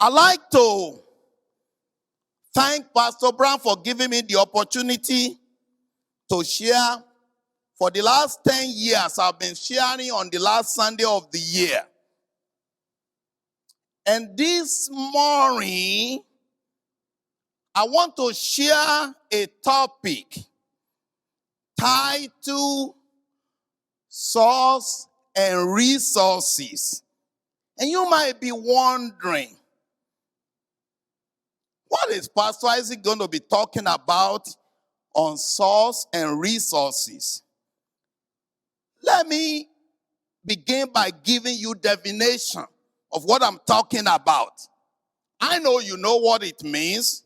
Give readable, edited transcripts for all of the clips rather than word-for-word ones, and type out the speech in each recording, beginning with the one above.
I'd like to thank Pastor Brown for giving me the opportunity to share. For the last 10 years, I've been sharing on the last Sunday of the year. And this morning, I want to share a topic titled Source and Resources. And you might be wondering, what is Pastor Isaac going to be talking about on source and resources? Let me begin by giving you definition of what I'm talking about. I know you know what it means,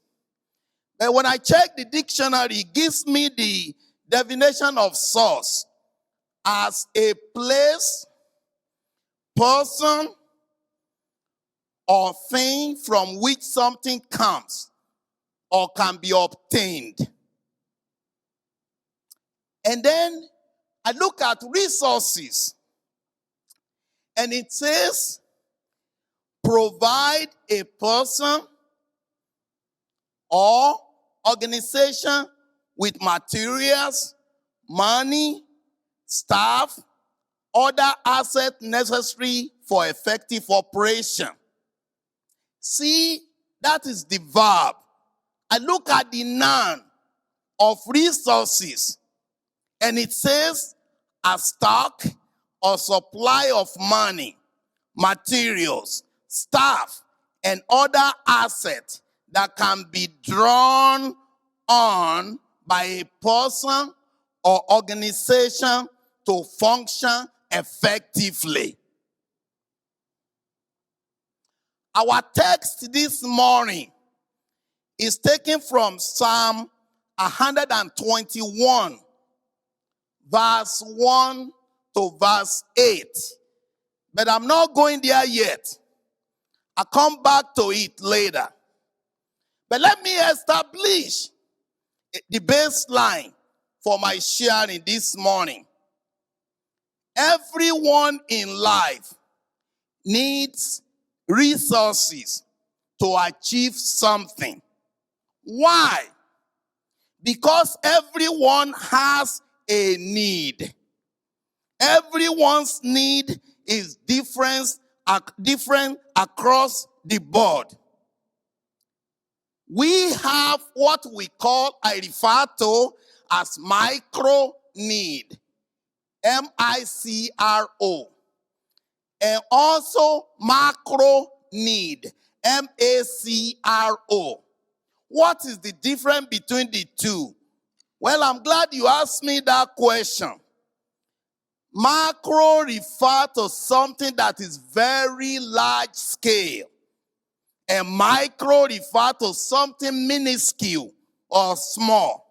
but when I check the dictionary, it gives me the definition of source as a place, person, or thing from which something comes or can be obtained. And then I look at resources, and it says, provide a person or organization with materials, money, staff, other assets necessary for effective operation. See, that is the verb. I look at the noun of resources, and it says a stock or supply of money, materials, staff, and other assets that can be drawn on by a person or organization to function effectively. Our text this morning is taken from Psalm 121, verse 1 to verse 8. But I'm not going there yet. I'll come back to it later. But let me establish the baseline for my sharing this morning. Everyone in life needs resources to achieve something. Why? Because everyone has a need. Everyone's need is different across the board. We have what we call, I refer to as micro need, M-I-C-R-O, and also macro need, M-A-C-R-O. What is the difference between the two? Well, I'm glad you asked me that question. Macro refers to something that is very large scale, and micro refers to something minuscule or small.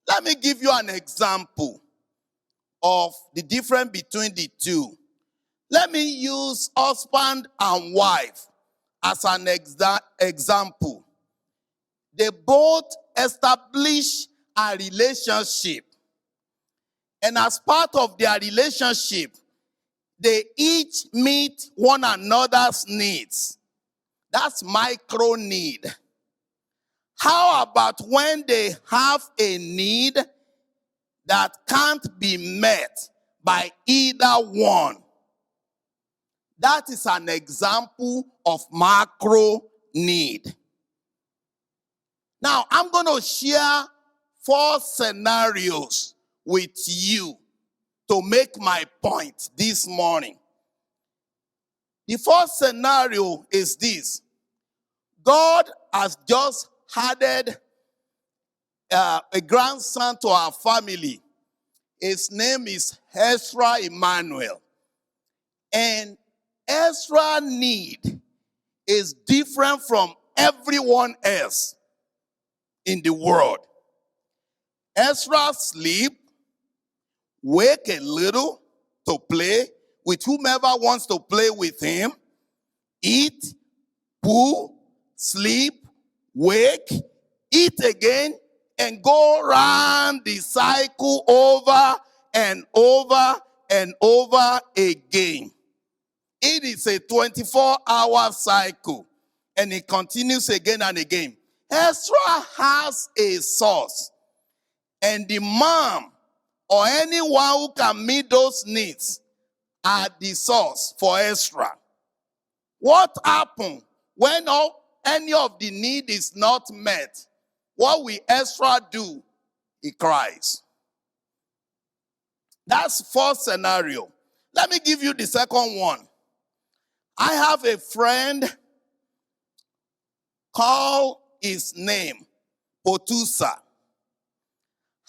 Let me give you an example of the difference between the two. Let me use husband and wife as an example. They both establish a relationship. And as part of their relationship, they each meet one another's needs. That's micro need. How about when they have a need that can't be met by either one? That is an example of macro need. Now, I'm going to share 4 scenarios with you to make my point this morning. The first scenario is this. God has just added a grandson to our family. His name is Ezra Emmanuel. And Ezra's need is different from everyone else in the world. Ezra sleep, wake a little to play with whomever wants to play with him, eat, poo, sleep, wake, eat again, and go round the cycle over and over and over again. It is a 24-hour cycle, and it continues again and again. Ezra has a source, and the mom or anyone who can meet those needs are the source for Ezra. What happened when any of the need is not met? What will Ezra do? He cries. That's first scenario. Let me give you the second one. I have a friend, call his name Potusa.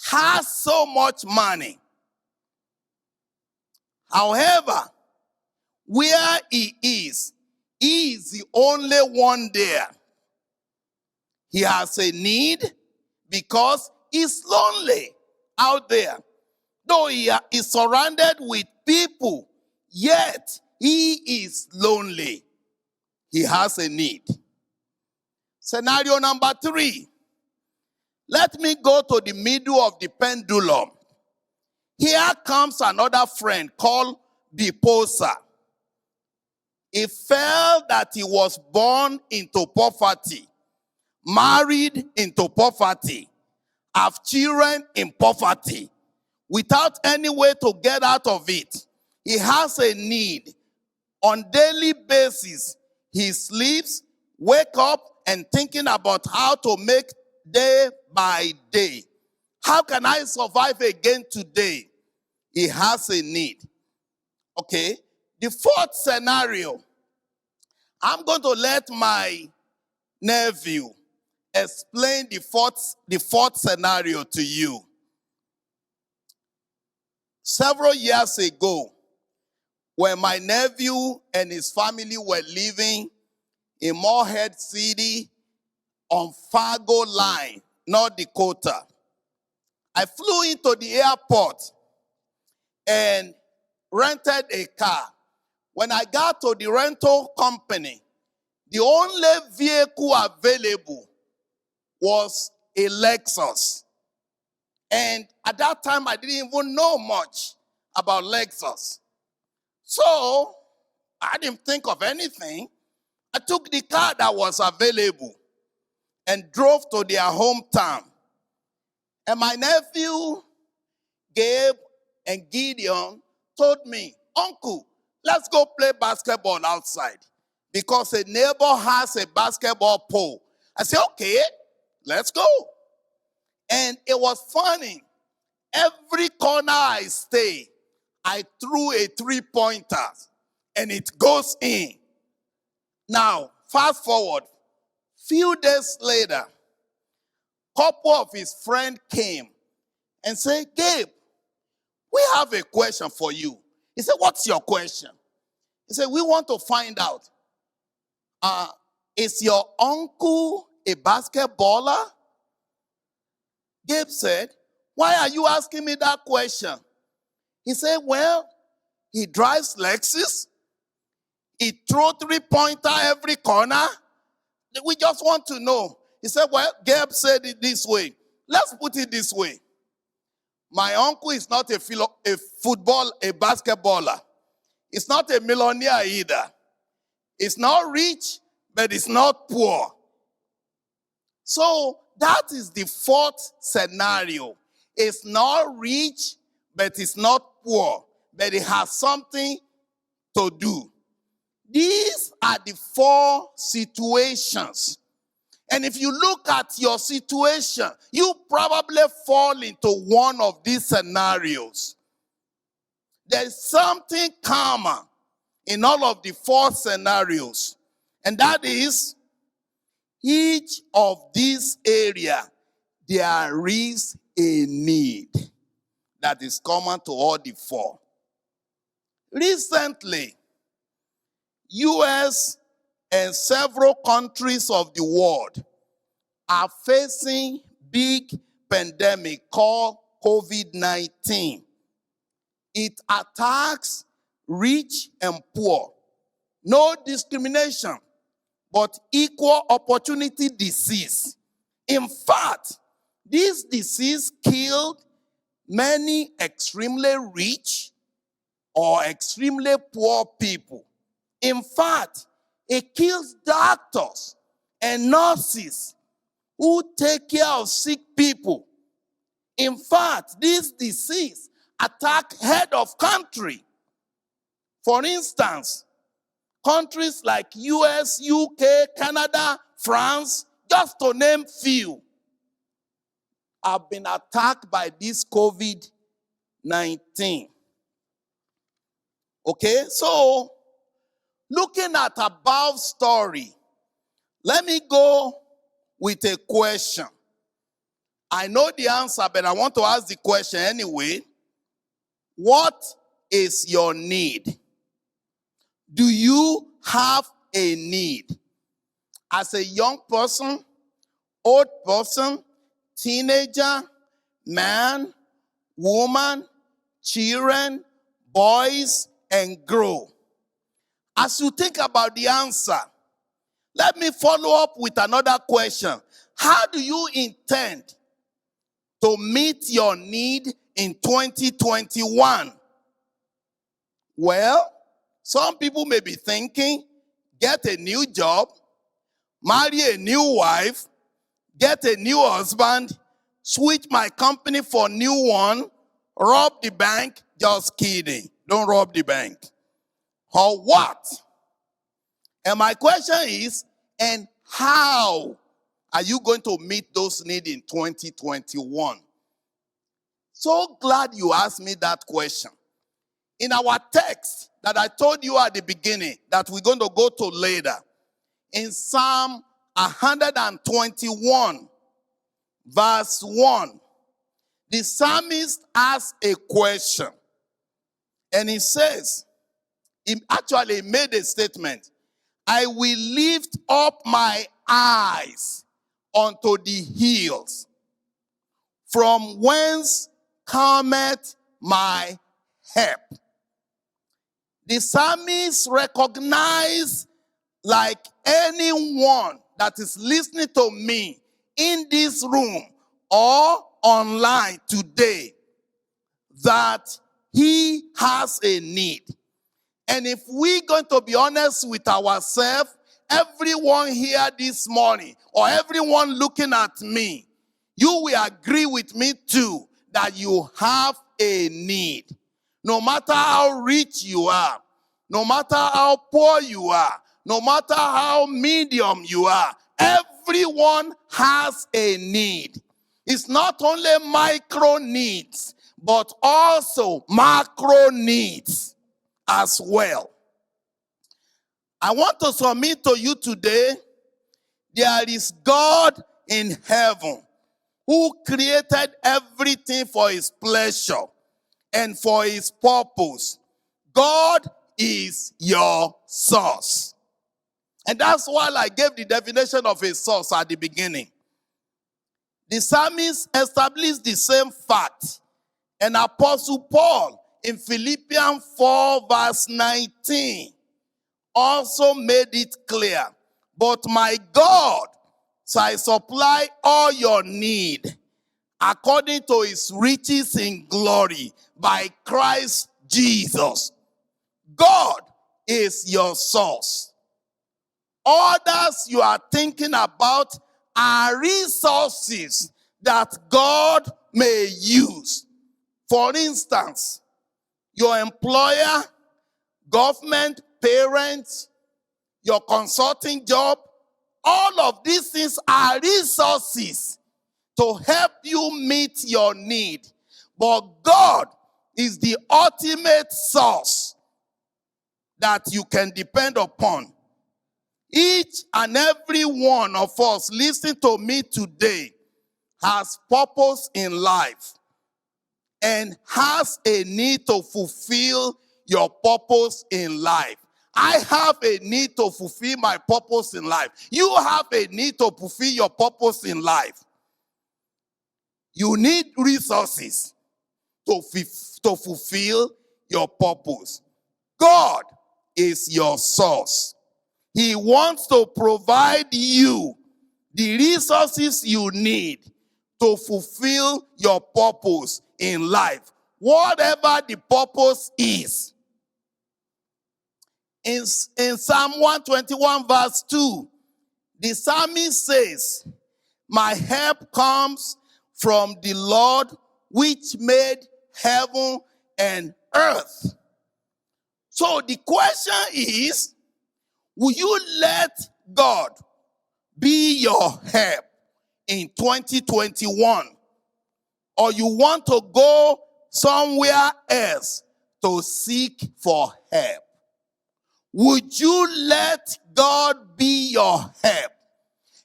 Has so much money. However, where he is the only one there. He has a need because he's lonely out there. Though he is surrounded with people, yet he is lonely. He has a need. Scenario number 3. Let me go to the middle of the pendulum. Here comes another friend called Biposa. He felt that he was born into poverty, married into poverty, have children in poverty, without any way to get out of it. He has a need. On daily basis, he sleeps, wake up, and thinking about how to make day by day. How can I survive again today? He has a need. Okay. The fourth scenario, I'm going to let my nephew explain the fourth scenario to you. Several years ago, when my nephew and his family were living in Morehead City on Fargo Line, North Dakota, I flew into the airport and rented a car. When I got to the rental company, the only vehicle available was a Lexus. And at that time, I didn't even know much about Lexus. So, I didn't think of anything. I took the car that was available and drove to their hometown. And my nephew, Gabe, and Gideon told me, "Uncle, let's go play basketball outside because a neighbor has a basketball pole." I said, "Okay, let's go." And it was funny. Every corner I stay, I threw a 3-pointer and it goes in. Now, fast forward. Few days later, couple of his friends came and said, "Gabe, we have a question for you." He said, "What's your question?" He said, "We want to find out, is your uncle a basketballer?" Gabe said, "Why are you asking me that question?" He said, "Well, he drives Lexus. He throws 3-pointer every corner. We just want to know." He said, "Well, Gabe said it this way. Let's put it this way. My uncle is not a basketballer. He's not a millionaire either. He's not rich, but he's not poor." So that is the fourth scenario. It's not rich, but it's not poor, but it has something to do. These are the 4 situations. And if you look at your situation, you probably fall into one of these scenarios. There's something common in all of the 4 scenarios. And that is, each of these areas, there is a need that is common to all the 4. Recently, U.S. and several countries of the world are facing big pandemic called COVID-19. It attacks rich and poor. No discrimination, but equal opportunity disease. In fact, this disease killed many extremely rich or extremely poor people. In fact, it kills doctors and nurses who take care of sick people. In fact, this disease attacks head of country. For instance, countries like US, UK, Canada, France, just to name few, have been attacked by this COVID-19. Okay, so looking at above story, let me go with a question. I know the answer, but I want to ask the question anyway. What is your need? Do you have a need? As a young person, old person, teenager, man, woman, children, boys, and girls. As you think about the answer, let me follow up with another question. How do you intend to meet your need in 2021? Well, some people may be thinking, get a new job, marry a new wife, get a new husband, switch my company for a new one, rob the bank. Just kidding. Don't rob the bank. Or what? And my question is, and how are you going to meet those needs in 2021? So glad you asked me that question. In our text that I told you at the beginning that we're going to go to later, in Psalm 121, verse 1, the psalmist asks a question. And he says, he actually made a statement, I will lift up my eyes unto the hills, from whence cometh my help. The psalmist recognized, like anyone that is listening to me in this room or online today, that he has a need. And if we're going to be honest with ourselves, everyone here this morning, or everyone looking at me, you will agree with me too that you have a need. No matter how rich you are, no matter how poor you are, no matter how medium you are, everyone has a need. It's not only micro needs, but also macro needs as well. I want to submit to you today, there is God in heaven who created everything for his pleasure and for his purpose. God is your source. And that's why I gave the definition of a source at the beginning. The psalmist established the same fact. And Apostle Paul in Philippians 4 verse 19 also made it clear. But my God shall supply all your need according to his riches in glory by Christ Jesus. God is your source. Others you are thinking about are resources that God may use. For instance, your employer, government, parents, your consulting job, all of these things are resources to help you meet your need. But God is the ultimate source that you can depend upon. Each and every one of us listening to me today has purpose in life and has a need to fulfill your purpose in life. I have a need to fulfill my purpose in life. You have a need to fulfill your purpose in life. You need resources to fulfill your purpose. God is your source. He wants to provide you the resources you need to fulfill your purpose in life. Whatever the purpose is. In Psalm 121 verse 2, the psalmist says, my help comes from the Lord which made heaven and earth. So the question is, will you let God be your help in 2021? Or you want to go somewhere else to seek for help? Would you let God be your help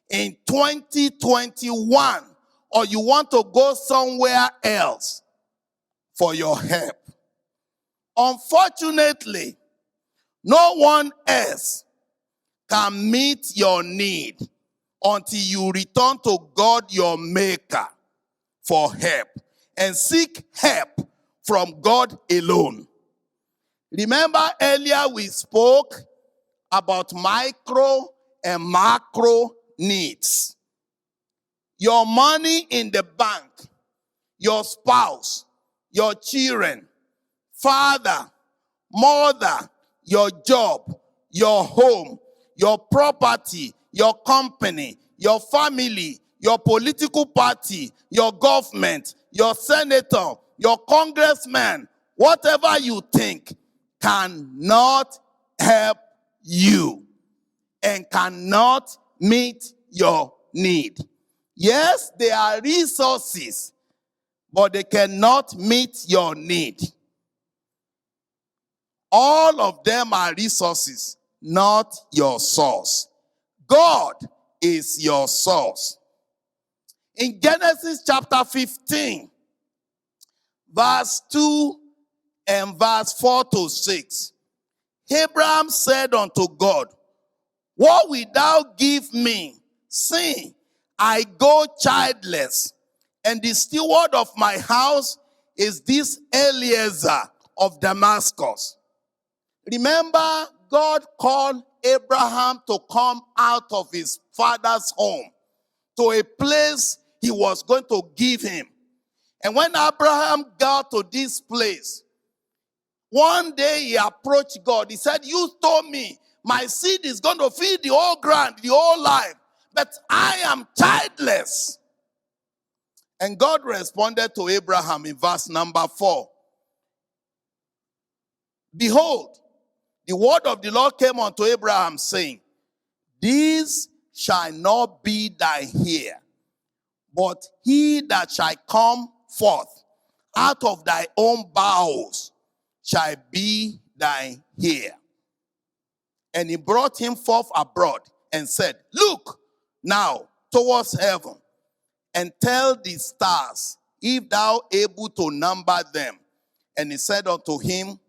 in 2021? Or you want to go somewhere else for your help? Unfortunately, no one else can meet your need until you return to God, your maker, for help, and seek help from God alone. Remember earlier we spoke about micro and macro needs. Your money in the bank, your spouse, your children, father, mother, your job, your home, your property, your company, your family, your political party, your government, your senator, your congressman, whatever you think, cannot help you and cannot meet your need. Yes, they are resources, but they cannot meet your need. All of them are resources, not your source. God is your source. In Genesis chapter 15, verse 2 and verse 4 to 6, Abraham said unto God, what wilt thou give me, seeing I go childless, and the steward of my house is this Eliezer of Damascus? Remember, God called Abraham to come out of his father's home to a place he was going to give him. And when Abraham got to this place, one day he approached God. He said, you told me my seed is going to feed the whole ground, the whole life, but I am childless. And God responded to Abraham in verse number 4. Behold, the word of the Lord came unto Abraham, saying, this shall not be thy heir, but he that shall come forth out of thy own bowels shall be thy heir. And he brought him forth abroad and said, look now towards heaven, and tell the stars, if thou able to number them. And he said unto him,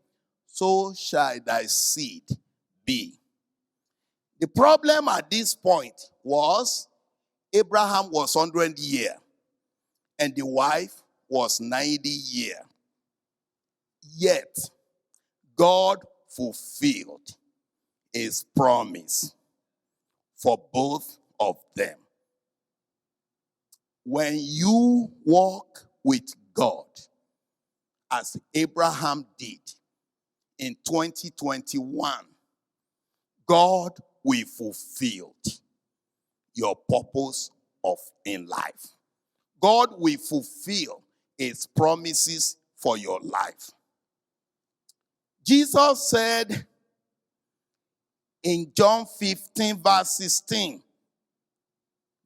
so shall thy seed be. The problem at this point was Abraham was 100 years and the wife was 90 years. Yet God fulfilled his promise for both of them. When you walk with God, as Abraham did in 2021, God will fulfill your purpose in life. God will fulfill his promises for your life. Jesus said in John 15 verse 16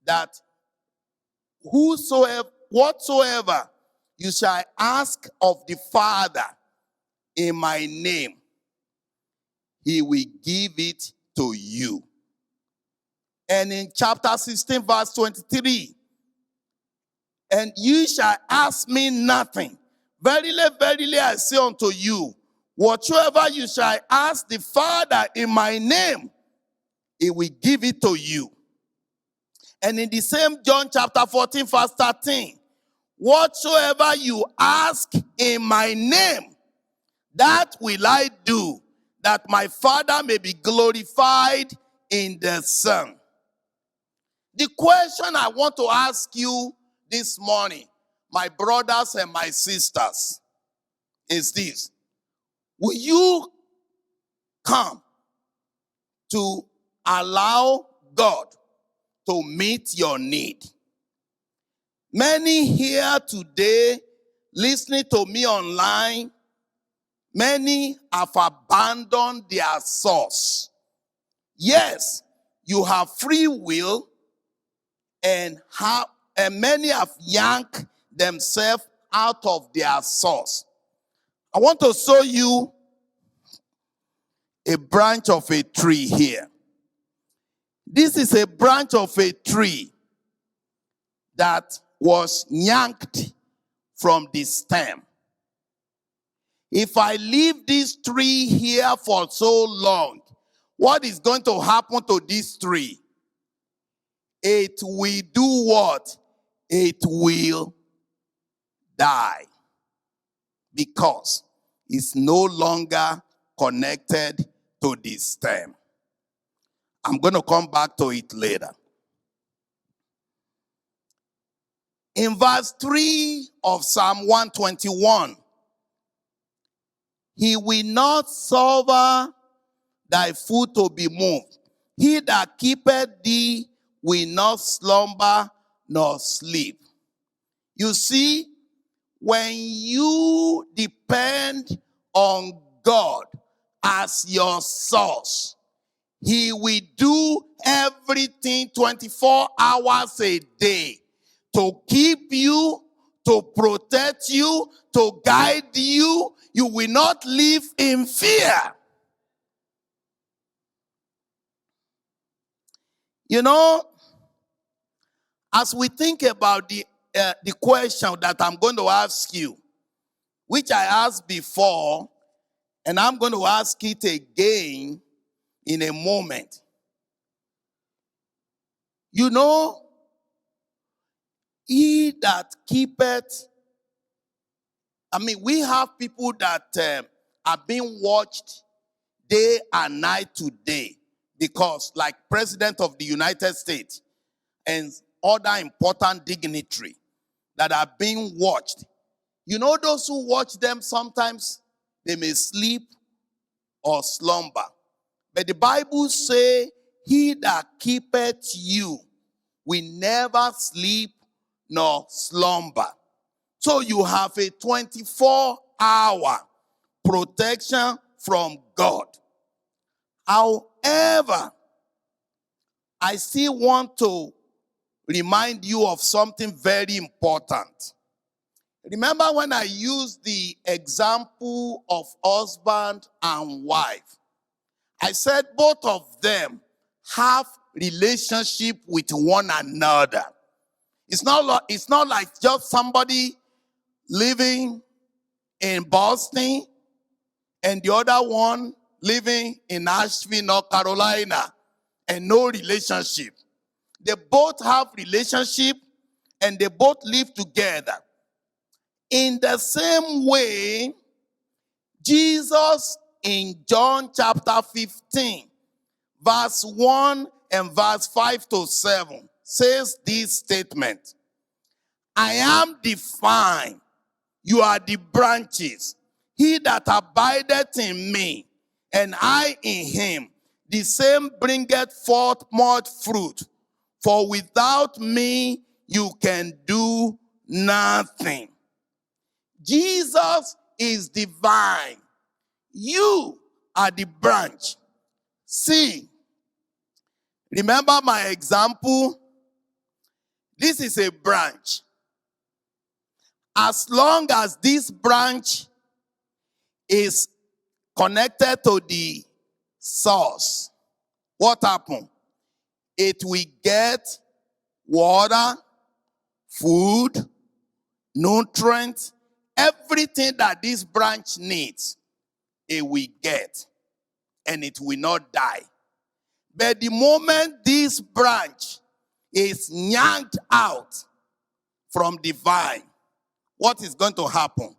that whatsoever you shall ask of the Father in my name, he will give it to you. And in chapter 16 verse 23, and you shall ask me nothing. Verily, verily, I say unto you, whatsoever you shall ask the Father in my name, he will give it to you. And in the same John chapter 14 verse 13, whatsoever you ask in my name, that will I do, that my Father may be glorified in the Son. The question I want to ask you this morning, my brothers and my sisters, is this. Will you come to allow God to meet your need. Many here today, listening to me online, many have abandoned their source. Yes, you have free will, and many have yanked themselves out of their source. I want to show you a branch of a tree here. This is a branch of a tree that was yanked from the stem. If I leave this tree here for so long, what is going to happen to this tree? It will do what? It will die, because it's no longer connected to the stem. I'm going to come back to it later. In verse 3 of Psalm 121, he will not suffer thy foot to be moved. He that keepeth thee will not slumber nor sleep. You see, when you depend on God as your source, he will do everything 24 hours a day to keep you, to protect you, to guide you. You will not live in fear. You know, as we think about the question that I'm going to ask you, which I asked before, and I'm going to ask it again in a moment. You know, he that keepeth, we have people that are being watched day and night today, because like President of the United States and other important dignitaries that are being watched. You know, those who watch them, sometimes they may sleep or slumber. But the Bible says, he that keepeth you will never sleep nor slumber. So you have a 24-hour protection from God. However, I still want to remind you of something very important. Remember when I used the example of husband and wife? I said both of them have relationship with one another. It's not like just somebody living in Boston and the other one living in Asheville, North Carolina, and no relationship. They both have relationship and they both live together. In the same way, Jesus in John chapter 15, verse 1 and verse 5 to 7 says this statement: I am the vine, you are the branches. He that abideth in me, and I in him, the same bringeth forth much fruit. For without me, you can do nothing. Jesus is the vine. You are the branch. See, remember my example? This is a branch. As long as this branch is connected to the source, what happens? It will get water, food, nutrients, everything that this branch needs, it will get, and it will not die. But the moment this branch is yanked out from the vine, what is going to happen?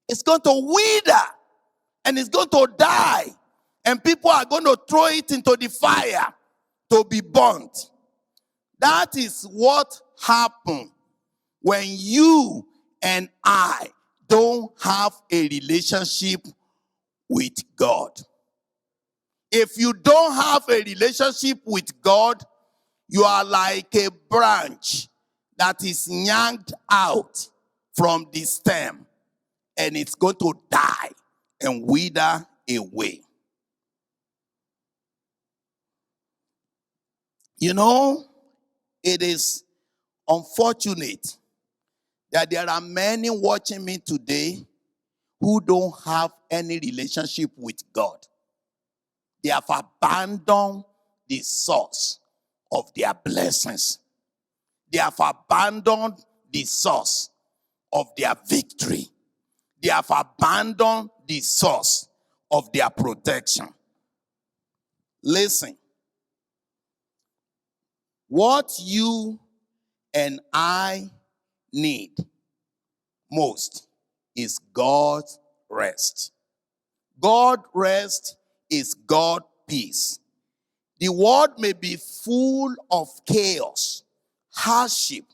It's going to wither, and it's going to die, and people are going to throw it into the fire to be burnt. That is what happens when you and I don't have a relationship with God. If you don't have a relationship with God, you are like a branch that is yanked out from the stem, and it's going to die and wither away. You know, it is unfortunate that there are many watching me today who don't have any relationship with God. They have abandoned the source of their blessings. They have abandoned the source of their victory. They have abandoned the source of their protection. Listen, what you and I need most is God's rest. God's rest is God's peace. The world may be full of chaos, hardship,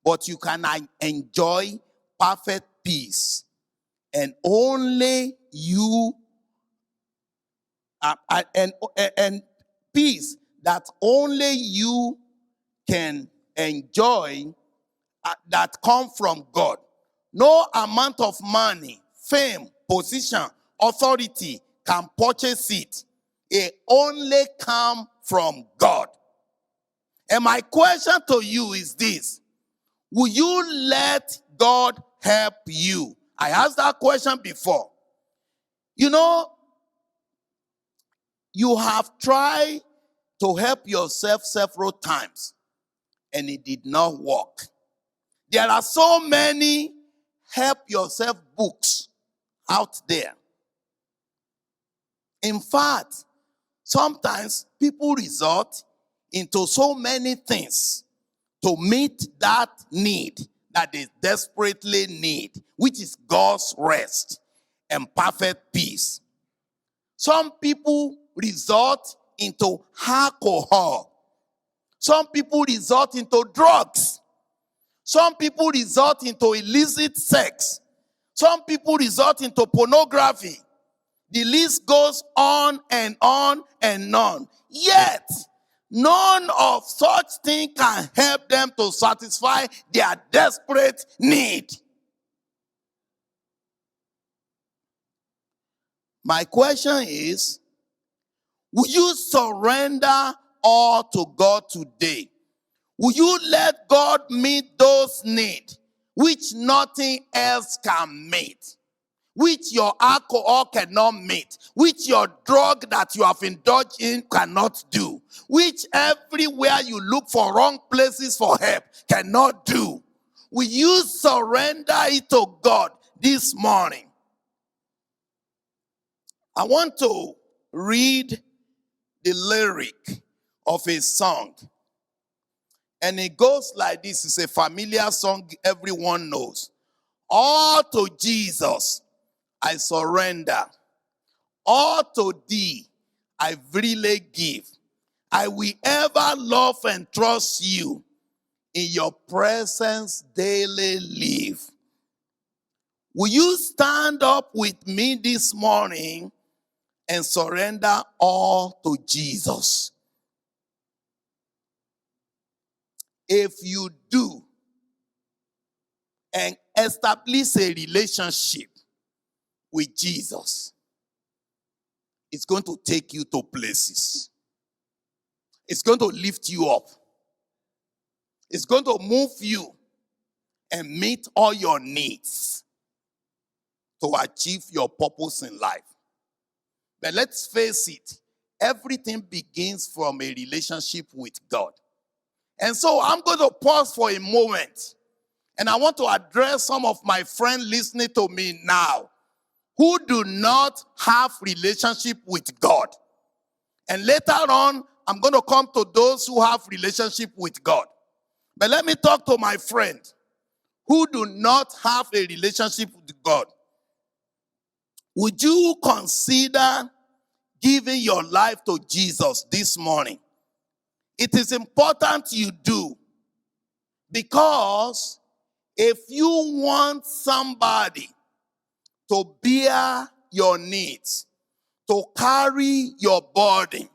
but you can enjoy perfect peace. And only you, and peace that only you can enjoy, that come from God. No amount of money, fame, position, authority can purchase it. It only comes from God. And my question to you is this: will you let God help you? I asked that question before. You know, you have tried to help yourself several times, and it did not work. There are so many help yourself books out there. In fact, sometimes people resort into so many things to meet that need that they desperately need, which is God's rest and perfect peace. Some people resort into alcohol. Some people resort into drugs. Some people resort into illicit sex. Some people resort into pornography. The list goes on and on and on. Yet, none of such things can help them to satisfy their desperate need. My question is, will you surrender all to God today? Will you let God meet those needs which nothing else can meet? Which your alcohol cannot meet, which your drug that you have indulged in cannot do, which everywhere you look for wrong places for help cannot do? Will you surrender it to God this morning? I want to read the lyric of a song. And it goes like this. It's a familiar song everyone knows. All to Jesus I surrender. All to thee I freely give. I will ever love and trust you. In your presence daily live. Will you stand up with me this morning and surrender all to Jesus? If you do, and establish a relationship with Jesus, it's going to take you to places. It's going to lift you up. It's going to move you and meet all your needs to achieve your purpose in life. But let's face it, everything begins from a relationship with God. And so I'm going to pause for a moment, and I want to address some of my friends listening to me now who do not have relationship with God. And later on, I'm going to come to those who have relationship with God. But let me talk to my friend who do not have a relationship with God. Would you consider giving your life to Jesus this morning? It is important you do, because if you want somebody to bear your needs, to carry your burden,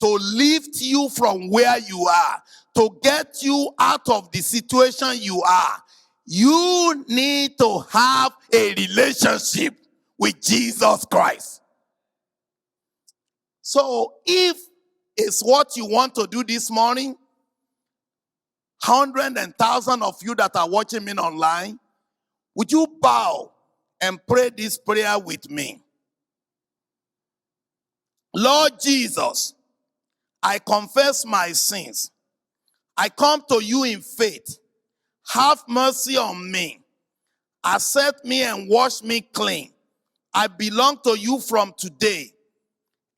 to lift you from where you are, to get you out of the situation you are. You need to have a relationship with Jesus Christ. So if it's what you want to do this morning, 100,000 of you that are watching me online, would you bow and pray this prayer with me? Lord Jesus, I confess my sins. I come to you in faith. Have mercy on me. Accept me and wash me clean. I belong to you from today.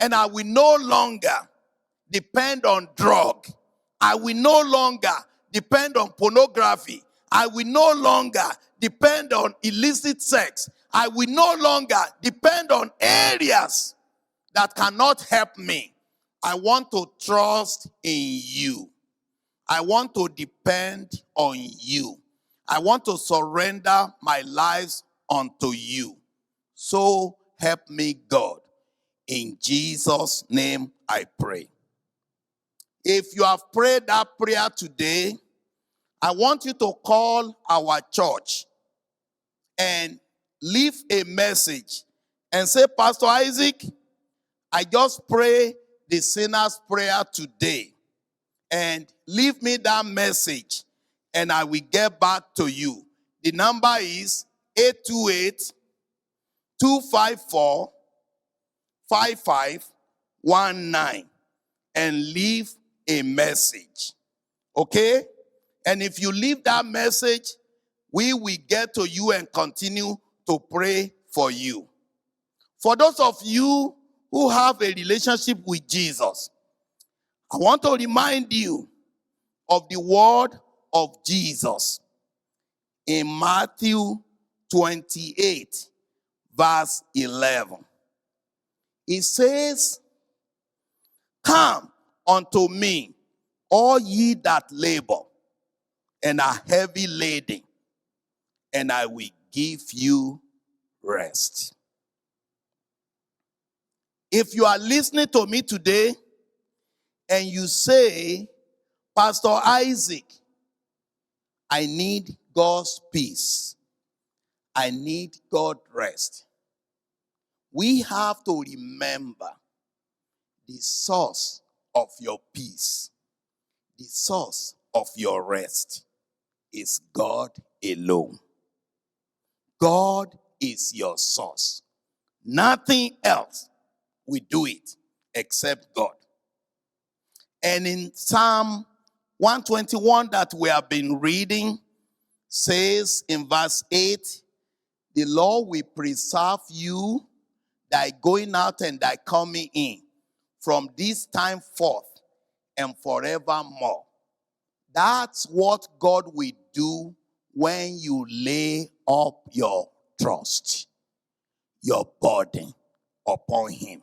And I will no longer depend on drug. I will no longer depend on pornography. I will no longer depend on illicit sex. I will no longer depend on areas that cannot help me. I want to trust in you. I want to depend on you. I want to surrender my lives unto you. So help me, God. In Jesus' name I pray. If you have prayed that prayer today, I want you to call our church and leave a message and say, Pastor Isaac, I just pray the sinner's prayer today. And leave me that message and I will get back to you. The number is 828-254-5519 and leave a message. Okay? And if you leave that message, we will get to you and continue to pray for you. For those of you who have a relationship with Jesus, I want to remind you of the word of Jesus in Matthew 28, verse 11. It says, come unto me, all ye that labor and are heavy laden, and I will give you rest. If you are listening to me today, and you say, Pastor Isaac, I need God's peace. I need God's rest. We have to remember the source of your peace, the source of your rest is God alone. God is your source. Nothing else will do it except God. And in Psalm 121 that we have been reading, says in verse 8, the Lord will preserve you, thy going out and thy coming in, from this time forth and forevermore. That's what God will do when you lay up your trust, your burden upon him.